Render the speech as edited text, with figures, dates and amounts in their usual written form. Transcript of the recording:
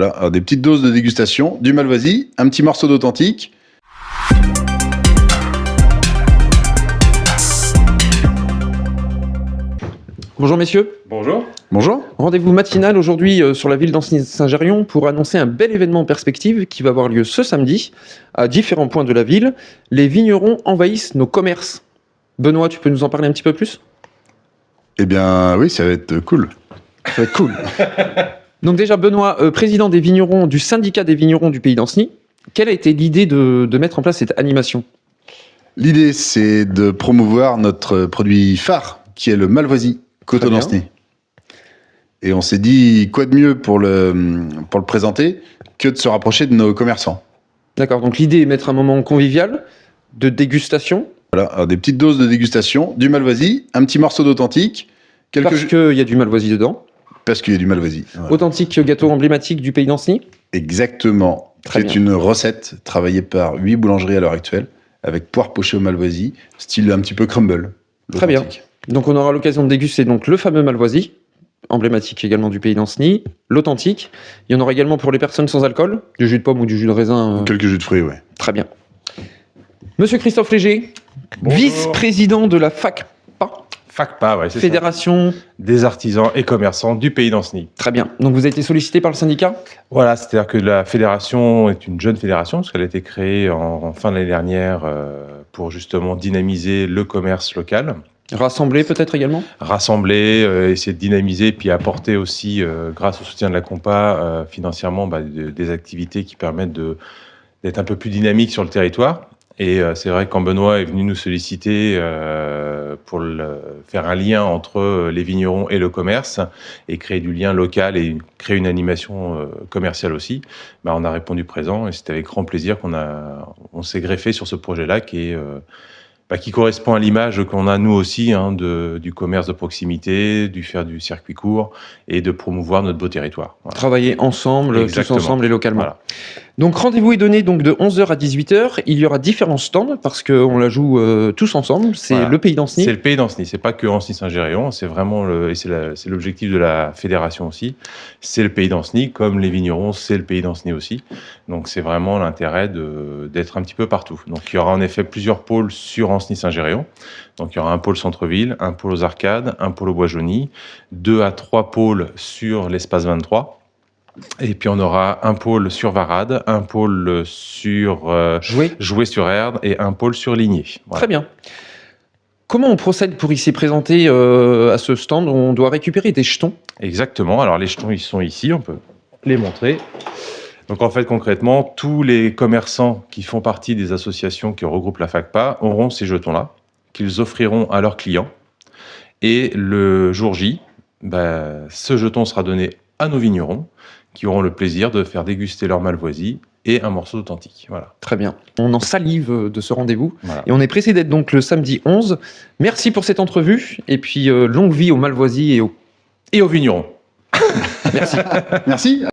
Voilà, alors des petites doses de dégustation, du Malvoisie, un petit morceau d'authentique. Bonjour messieurs. Bonjour. Bonjour. Rendez-vous matinal aujourd'hui sur la ville d'Ancenis-Saint-Gérion pour annoncer un bel événement en perspective qui va avoir lieu ce samedi à différents points de la ville. Les vignerons envahissent nos commerces. Benoît, tu peux nous en parler un petit peu plus ? Eh bien oui, ça va être cool. Ça va être cool. Donc déjà Benoît, président des vignerons du syndicat des vignerons du pays d'Ancenis, quelle a été l'idée de mettre en place cette animation ? L'idée, c'est de promouvoir notre produit phare, qui est le Malvoisie, Coteaux d'Ancenis. Et on s'est dit, quoi de mieux pour le présenter que de se rapprocher de nos commerçants. D'accord, donc l'idée est de mettre un moment convivial, de dégustation. Voilà, alors des petites doses de dégustation, du Malvoisie, un petit morceau d'authentique. Parce qu'il y a du Malvoisie dedans. Parce qu'il y a du Malvoisie. Voilà. Authentique gâteau emblématique du pays d'Ancenis. Exactement. C'est une recette travaillée par 8 boulangeries à l'heure actuelle, avec poire pochée au Malvoisie, style un petit peu crumble. Très bien. Donc on aura l'occasion de déguster donc le fameux Malvoisie, emblématique également du pays d'Ancenis, l'authentique. Il y en aura également pour les personnes sans alcool, du jus de pomme ou du jus de raisin. Quelques jus de fruits, ouais. Très bien. Monsieur Christophe Léger, Bonjour. vice-président de la FACPA, FACPA, ouais, c'est Fédération des artisans et commerçants du pays d'Ancenis. Très bien. Donc vous avez été sollicité par le syndicat ? Voilà, c'est-à-dire que la fédération est une jeune fédération, parce qu'elle a été créée en fin de l'année dernière pour justement dynamiser le commerce local. Rassemblé peut-être également ? Rassembler, essayer de dynamiser, puis apporter aussi, grâce au soutien de la Compa, financièrement des activités qui permettent d'être un peu plus dynamiques sur le territoire. Et c'est vrai que quand Benoît est venu nous solliciter pour faire un lien entre les vignerons et le commerce et créer du lien local et créer une animation commerciale aussi, on a répondu présent et c'était avec grand plaisir qu'on s'est greffé sur ce projet-là qui correspond à l'image qu'on a nous aussi du commerce de proximité, faire du circuit court et de promouvoir notre beau territoire. Voilà. Travailler ensemble, Exactement. tous ensemble et localement. Voilà. Donc rendez-vous est donné donc de 11h à 18h. Il y aura différents stands parce qu'on la joue tous ensemble. C'est Voilà. le pays d'Ancenis. C'est le pays d'Ancenis. C'est pas que Ancenis-Saint-Gérion. C'est vraiment c'est l'objectif de la fédération aussi. C'est le pays d'Ancenis, comme les vignerons, c'est le pays d'Ancenis aussi. Donc c'est vraiment l'intérêt d'être un petit peu partout. Donc il y aura en effet plusieurs pôles sur Ancenis-Saint-Gérion. Donc il y aura un pôle centre-ville, un pôle aux Arcades, un pôle au Bois-Jauny, 2 à 3 pôles sur l'espace 23. Et puis on aura un pôle sur Varade, un pôle sur Joué-sur-Erdre et un pôle sur Ligné. Voilà. Très bien. Comment on procède pour s'y présenter à ce stand ? On doit récupérer des jetons. Exactement. Alors les jetons, ils sont ici, on peut les montrer. Donc en fait, concrètement, tous les commerçants qui font partie des associations qui regroupent la FACPA auront ces jetons-là, qu'ils offriront à leurs clients. Et le jour J, ce jeton sera donné à nos vignerons, qui auront le plaisir de faire déguster leur Malvoisie et un morceau authentique. Voilà. Très bien. On en salive de ce rendez-vous. Voilà. Et on est pressé d'être donc le samedi 11. Merci pour cette entrevue. Et puis longue vie aux Malvoisie et aux Et aux vignerons. Merci. Merci.